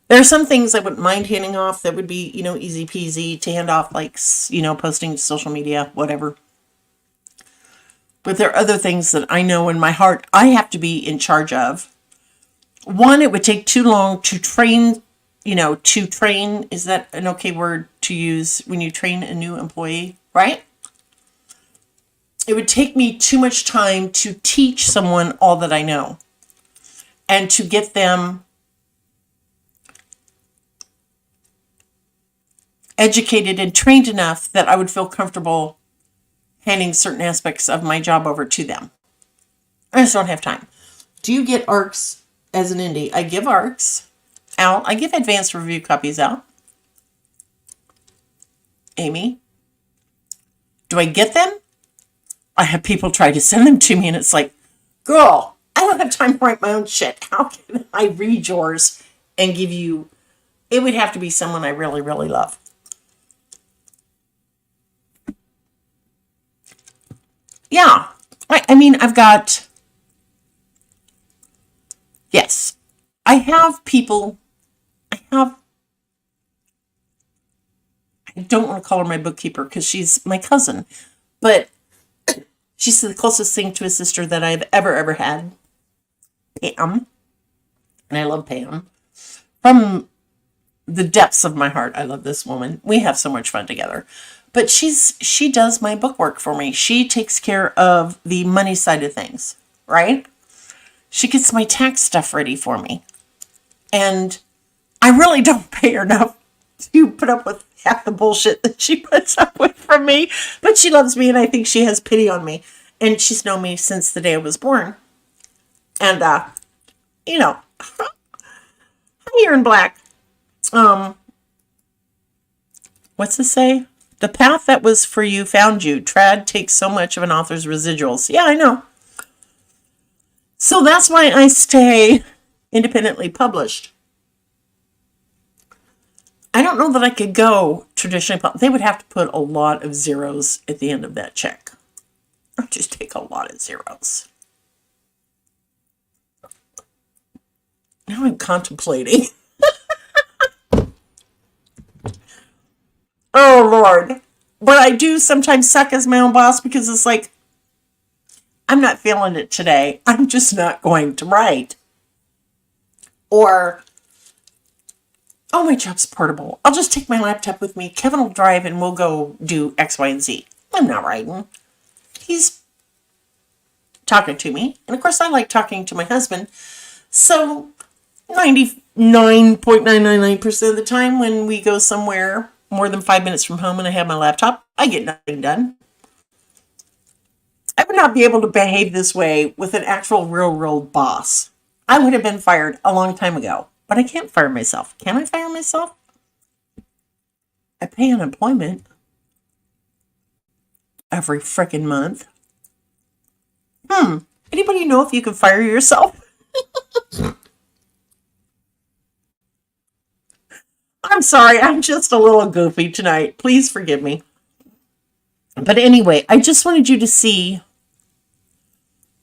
A: There are some things I wouldn't mind handing off that would be, easy peasy to hand off, like, posting to social media, whatever. But there are other things that I know in my heart I have to be in charge of. One, it would take too long to train, is that an okay word to use when you train a new employee, right? It would take me too much time to teach someone all that I know and to get them educated and trained enough that I would feel comfortable handing certain aspects of my job over to them. I just don't have time. Do you get ARCs as an indie? I give ARCs out. I give advanced review copies out. Amy, do I get them? I have people try to send them to me and it's like, girl, I don't have time to write my own shit. How can I read yours and give you... It would have to be someone I really, really love. Yeah. I mean, I've got... Yes. I have people... I don't want to call her my bookkeeper because she's my cousin. But she's the closest thing to a sister that I've ever had. Pam. And I love Pam. From the depths of my heart, I love this woman. We have so much fun together. But she does my book work for me. She takes care of the money side of things, right? She gets my tax stuff ready for me. And I really don't pay her enough to put up with half the bullshit that she puts up with from me. But she loves me and I think she has pity on me. And she's known me since the day I was born. And, you know, I'm here in black. What's this say? The path that was for you found you. Trad takes so much of an author's residuals. Yeah, I know. So that's why I stay independently published. I don't know that I could go traditionally. They would have to put a lot of zeros at the end of that check. Or just take a lot of zeros. Now I'm contemplating. Oh, Lord. But I do sometimes suck as my own boss because it's like, I'm not feeling it today. I'm just not going to write. Or, oh, my job's portable. I'll just take my laptop with me. Kevin will drive and we'll go do X, Y, and Z. I'm not writing. He's talking to me. And of course, I like talking to my husband. So 99.999% of the time when we go somewhere more than 5 minutes from home and I have my laptop, I get nothing done. I would not be able to behave this way with an actual real boss. I would have been fired a long time ago. But I can't fire myself. Can I fire myself? I pay unemployment every frickin' month. Anybody know if you can fire yourself? I'm sorry, I'm just a little goofy tonight. Please forgive me. But anyway, I just wanted you to see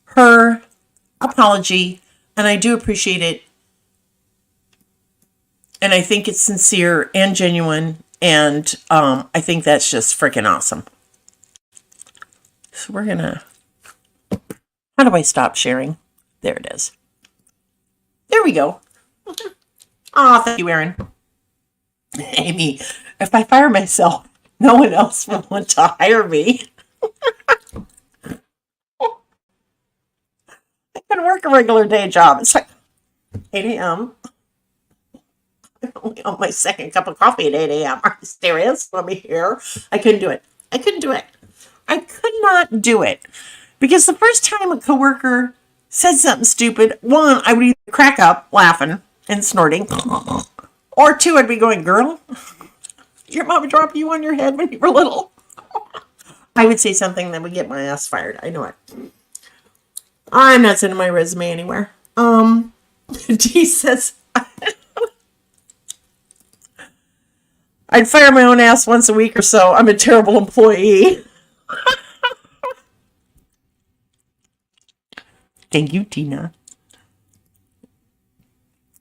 A: her apology, and I do appreciate it. And I think it's sincere and genuine, and I think that's just freaking awesome. So we're gonna... How do I stop sharing? There it is. There we go. Oh, thank you, Erin. Amy, if I fire myself, no one else will want to hire me. I can work a regular day job. It's like 8 a.m. I'm only on my second cup of coffee at 8 a.m. Are you serious? Let me hear. I couldn't do it. I couldn't do it. I could not do it. Because the first time a coworker said something stupid, one, I would either crack up laughing and snorting, or two, I'd be going, girl, your mama dropped you on your head when you were little. I would say something that would get my ass fired. I know it. I'm not sending my resume anywhere. Dee says, I'd fire my own ass once a week or so. I'm a terrible employee. Thank you, Tina.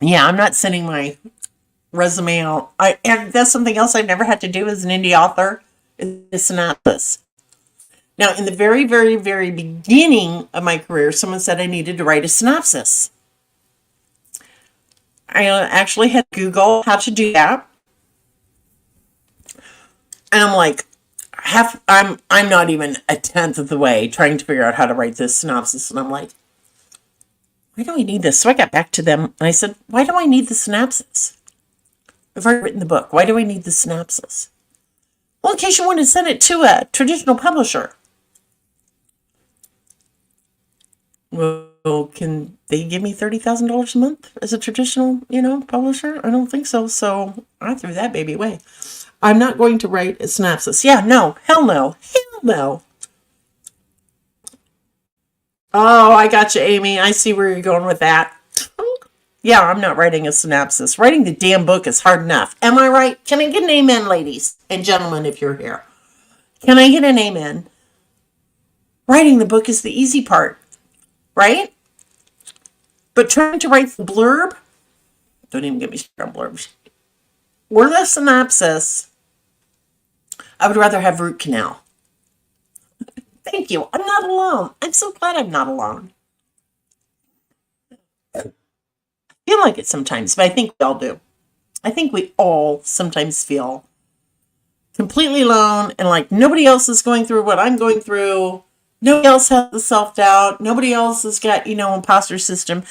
A: Yeah, I'm not sending my resume out. And that's something else I've never had to do as an indie author, is a synopsis. Now, in the very, very, very beginning of my career, someone said I needed to write a synopsis. I actually had to Google how to do that. And I'm like, I'm not even a tenth of the way trying to figure out how to write this synopsis. And I'm like, why do I need this? So I got back to them and I said, why do I need the synopsis? I've already written the book. Why do I need the synopsis? Well, in case you want to send it to a traditional publisher. Well, can they give me $30,000 a month as a traditional, publisher? I don't think so. So I threw that baby away. I'm not going to write a synopsis. Yeah, no, hell no, hell no. Oh, I got you, Amy. I see where you're going with that. Yeah, I'm not writing a synopsis. Writing the damn book is hard enough. Am I right? Can I get an amen, ladies and gentlemen, if you're here? Can I get an amen? Writing the book is the easy part, right? But trying to write the blurb, don't even get me started on blurbs. Or the synopsis, I would rather have root canal. Thank you. I'm not alone. I'm so glad I'm not alone. I feel like it sometimes, but I think we all do. I think we all sometimes feel completely alone and like nobody else is going through what I'm going through. Nobody else has the self-doubt. Nobody else has got, imposter syndrome.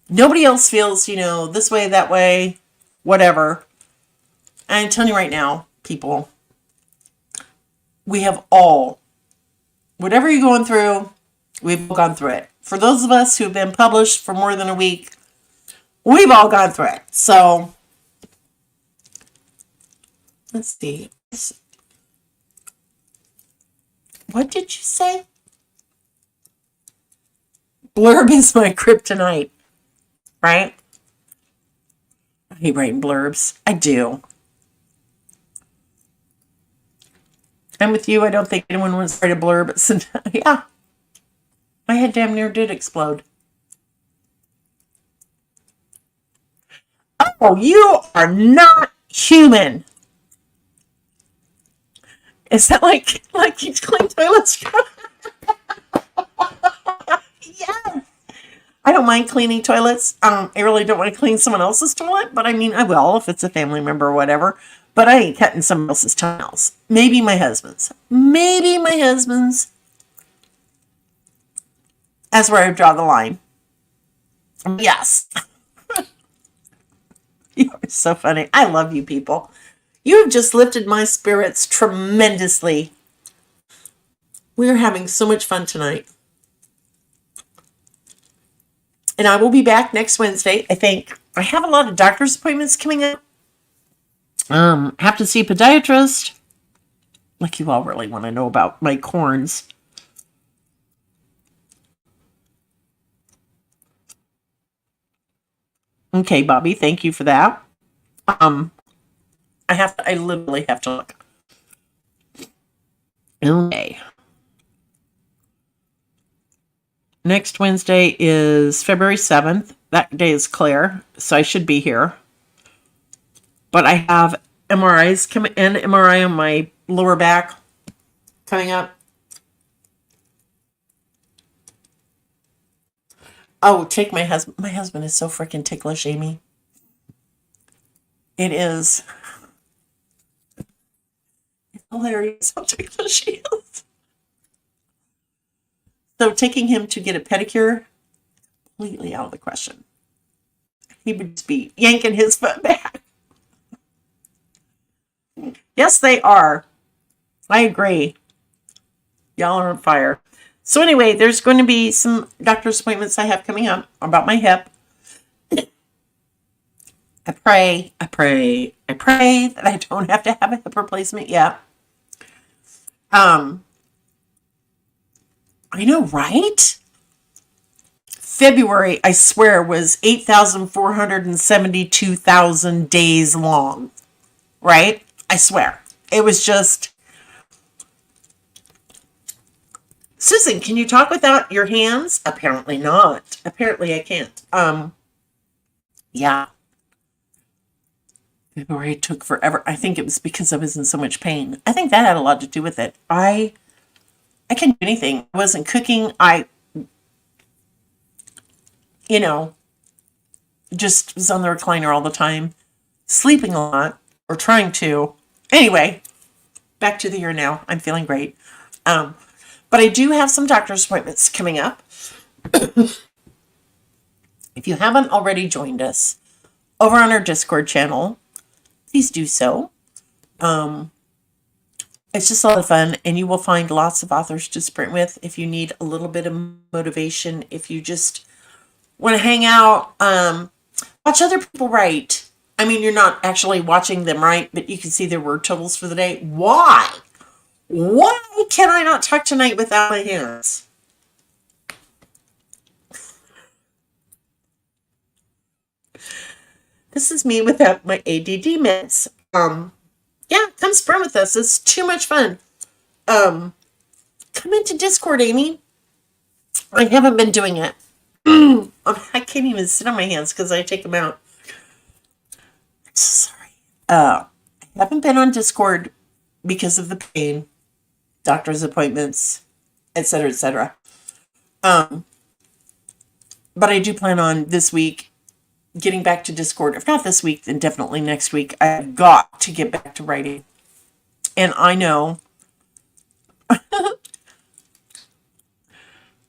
A: Nobody else feels, this way, that way, whatever. And I'm telling you right now, people, we have all, whatever you're going through, we've all gone through it. For those of us who've been published for more than a week, we've all gone through it. So, let's see. What did you say? Blurb is my kryptonite, right? I hate writing blurbs. I do. I'm with you. I don't think anyone wants to write a blurb. So, yeah. My head damn near did explode. Oh, you are not human. Is that like you clean toilets? Yes. I don't mind cleaning toilets. I really don't want to clean someone else's toilet, but I mean, I will if it's a family member or whatever. But I ain't cutting someone else's toenails. Maybe my husband's. That's where I draw the line. Yes. You are so funny. I love you people. You have just lifted my spirits tremendously. We are having so much fun tonight. And I will be back next Wednesday, I think. I have a lot of doctor's appointments coming up. Have to see a podiatrist. Like you all really want to know about my corns. Okay, Bobby, thank you for that. I literally have to look. Okay. Next Wednesday is February 7th. That day is clear, so I should be here. But I have MRI on my lower back coming up. Oh, take my husband. My husband is so freaking ticklish, Amy. It is hilarious how ticklish he is. So taking him to get a pedicure, completely out of the question. He would just be yanking his foot back. Yes, they are. I agree. Y'all are on fire. So anyway, there's going to be some doctor's appointments I have coming up about my hip. I pray that I don't have to have a hip replacement yet. I know, right? February, I swear, was 8,472,000 days long. Right? I swear. It was just... Susan, can you talk without your hands? Apparently not. Apparently I can't. Yeah. February took forever. I think it was because I was in so much pain. I think that had a lot to do with it. I couldn't do anything. I wasn't cooking. Just was on the recliner all the time, sleeping a lot, or trying to. Anyway, back to the year now. I'm feeling great. But I do have some doctor's appointments coming up. If you haven't already joined us over on our Discord channel, please do so. It's just a lot of fun, and you will find lots of authors to sprint with if you need a little bit of motivation, if you just want to hang out, watch other people write. I mean, you're not actually watching them write, but you can see their word totals for the day. Why? Why can I not talk tonight without my hands? This is me without my ADD meds. Yeah, come sprint with us. It's too much fun. Come into Discord, Amy. I haven't been doing it. I can't even sit on my hands because I take them out. Sorry. I haven't been on Discord because of the pain, doctor's appointments, etc., etc. But I do plan on this week getting back to Discord. If not this week, then definitely next week. I've got to get back to writing. And I know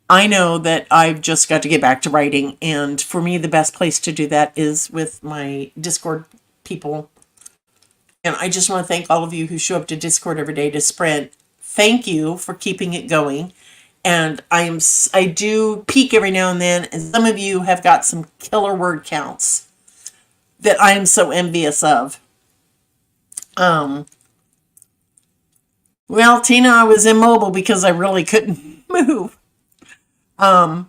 A: that I've just got to get back to writing. And for me, the best place to do that is with my Discord people. And I just want to thank all of you who show up to Discord every day to sprint. Thank you for keeping it going. And I do peak every now and then, and some of you have got some killer word counts that I'm so envious of. Well, Tina, I was immobile because I really couldn't move. But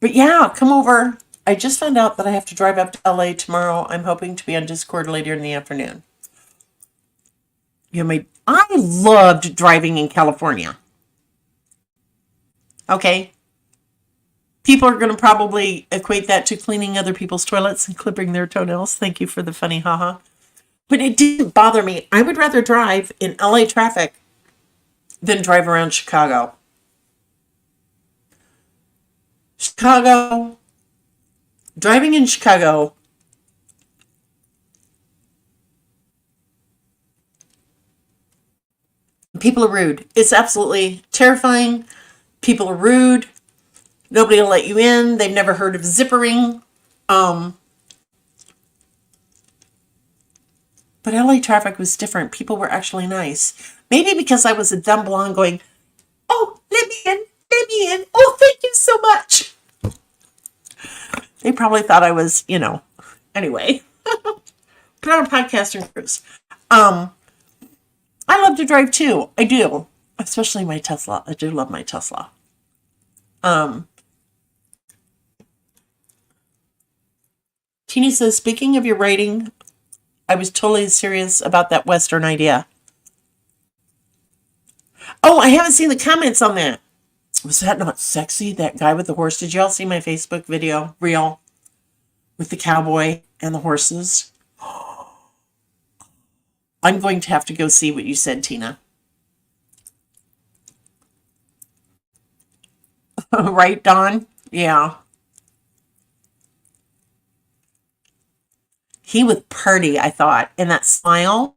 A: yeah, come over. I just found out that I have to drive up to LA tomorrow. I'm hoping to be on Discord later in the afternoon. I loved driving in California. Okay. People are going to probably equate that to cleaning other people's toilets and clipping their toenails. Thank you for the funny haha. But it didn't bother me. I would rather drive in LA traffic than drive around Chicago. Driving in Chicago, people are rude. It's absolutely terrifying. People are rude. Nobody will let you in. They've never heard of zippering. But LA traffic was different. People were actually nice. Maybe because I was a dumb blonde going, oh, let me in. Oh, thank you so much. They probably thought I was, anyway. Put on a podcasting cruise. I love to drive too. I do. Especially my Tesla. I do love my Tesla. Teeny says, speaking of your writing, I was totally serious about that Western idea. Oh, I haven't seen the comments on that. Was that not sexy? That guy with the horse. Did y'all see my Facebook video reel with the cowboy and the horses? I'm going to have to go see what you said, Tina. Right, Don? Yeah. He was pretty, I thought. And that smile.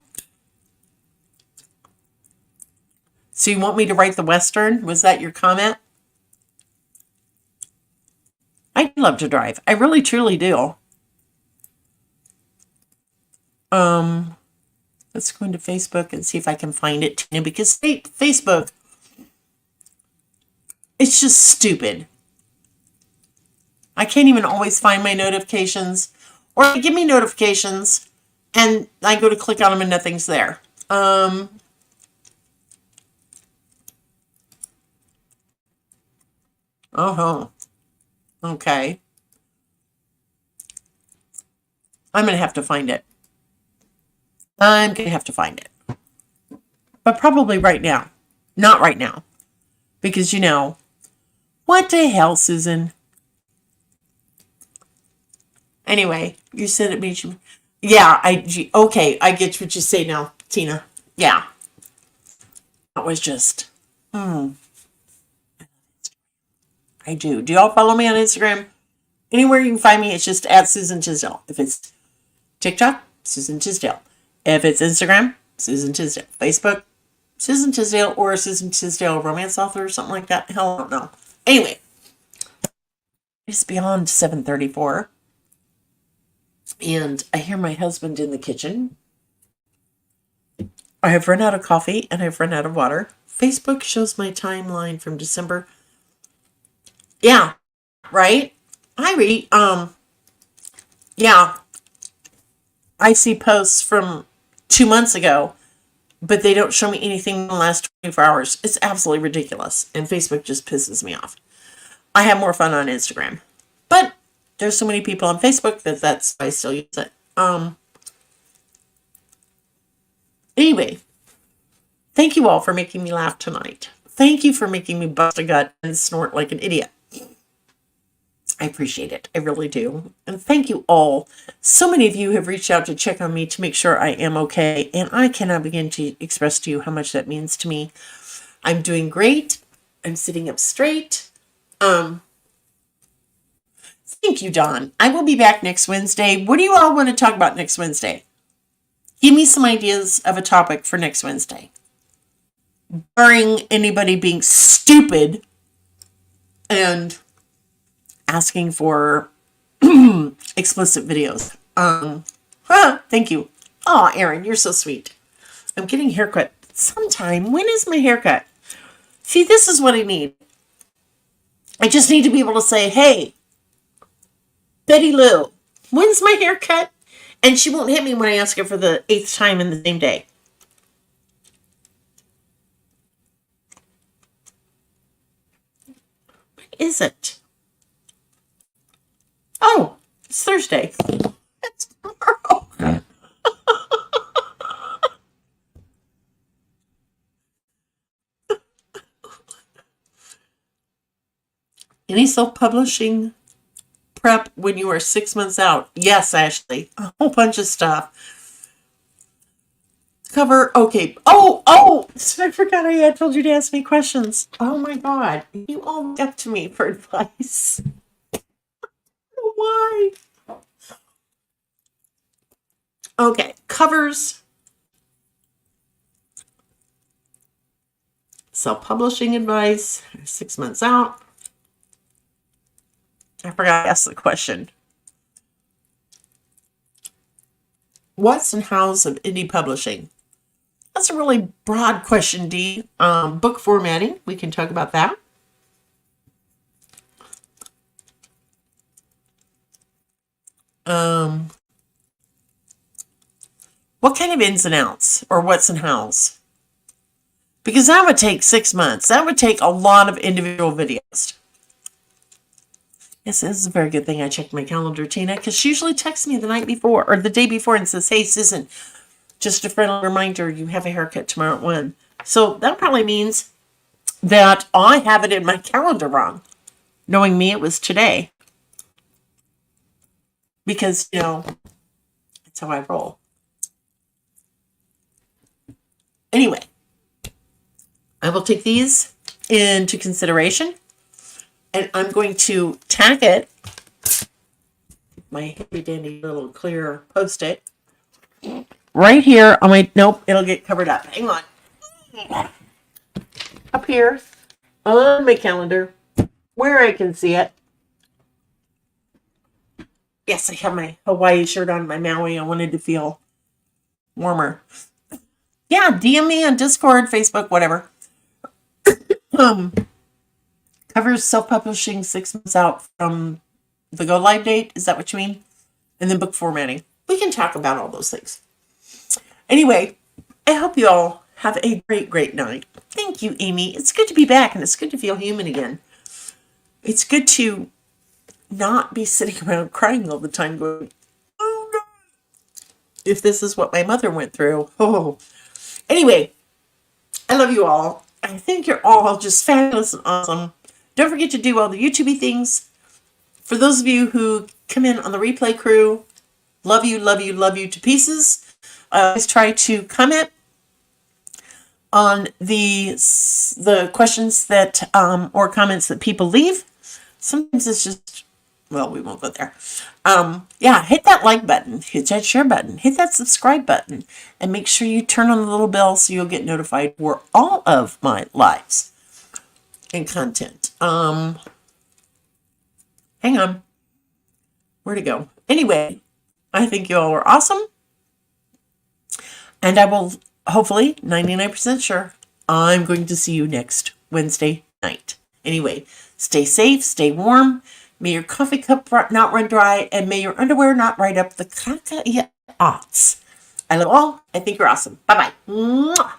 A: So you want me to write the Western? Was that your comment? I love to drive. I really, truly do. Let's go into Facebook and see if I can find it, Tina, because Facebook, it's just stupid. I can't even always find my notifications, or they give me notifications and I go to click on them and nothing's there. Okay. I'm going to have to find it. But probably right now. Not right now. Because, what the hell, Susan? Anyway, you said it means you... Yeah, okay, I get what you say now, Tina. Yeah. That was just... I do. Do y'all follow me on Instagram? Anywhere you can find me, it's just at Susan Tisdale. If it's TikTok, Susan Tisdale. If it's Instagram, Susan Tisdale. Facebook, Susan Tisdale, or Susan Tisdale romance author or something like that. Hell, I don't know. Anyway, it's beyond 7:34. And I hear my husband in the kitchen. I have run out of coffee and I've run out of water. Facebook shows my timeline from December. Yeah, right? I read, yeah, I see posts from 2 months ago, but they don't show me anything in the last 24 hours. It's absolutely ridiculous. And Facebook just pisses me off. I have more fun on Instagram. But there's so many people on Facebook that's why I still use it. Anyway, thank you all for making me laugh tonight. Thank you for making me bust a gut and snort like an idiot. I appreciate it. I really do. And thank you all. So many of you have reached out to check on me to make sure I am okay. And I cannot begin to express to you how much that means to me. I'm doing great. I'm sitting up straight. Thank you, Dawn. I will be back next Wednesday. What do you all want to talk about next Wednesday? Give me some ideas of a topic for next Wednesday. Barring anybody being stupid and asking for explicit videos. Thank you. Oh, Erin, you're so sweet. I'm getting a haircut sometime. When is my haircut? See, this is what I need. I just need to be able to say, hey, Betty Lou, when's my haircut? And she won't hit me when I ask her for the 8th time in the same day. When is it? Oh, it's Thursday. It's tomorrow. Any self-publishing prep when you are 6 months out? Yes, Ashley. A whole bunch of stuff. Cover. Okay. Oh. I forgot I had told you to ask me questions. Oh my God. You all look up to me for advice. Why? Okay. Covers. Self-publishing advice. 6 months out. I forgot to ask the question. What's and how's of indie publishing? That's a really broad question, Dee. Book formatting. We can talk about that. What kind of ins and outs or what's and how's? Because that would take 6 months. That would take a lot of individual videos. Yes, this is a very good thing I checked my calendar, Tina, because she usually texts me the night before or the day before and says, hey, Susan, just a friendly reminder, you have a haircut tomorrow at 1. So that probably means that I have it in my calendar wrong. Knowing me, it was today. Because, that's how I roll. Anyway, I will take these into consideration. And I'm going to tack it, my handy dandy little clear Post-it, right here on my, nope, it'll get covered up. Hang on. Up here on my calendar, where I can see it. Yes, I have my Hawaii shirt on, my Maui. I wanted to feel warmer. Yeah, DM me on Discord, Facebook, whatever. Covers self-publishing 6 months out from the go live date. Is that what you mean? And then book formatting. We can talk about all those things. Anyway, I hope you all have a great, great night. Thank you, Amy. It's good to be back and it's good to feel human again. It's good to not be sitting around crying all the time going, oh no. If this is what my mother went through. Oh. Anyway, I love you all. I think you're all just fabulous and awesome. Don't forget to do all the YouTube things. For those of you who come in on the replay crew, love you, love you, love you to pieces. I always try to comment on the questions that or comments that people leave. Sometimes it's just, well, we won't go there. Yeah, hit that like button, hit that share button, hit that subscribe button, and make sure you turn on the little bell so you'll get notified for all of my lives and content. Hang on. Where'd it go? Anyway, I think you all are awesome. And I will hopefully, 99% sure, I'm going to see you next Wednesday night. Anyway, stay safe, stay warm. May your coffee cup not run dry, and may your underwear not ride up the caca-aughts. I love you all. I think you're awesome. Bye-bye. Mwah.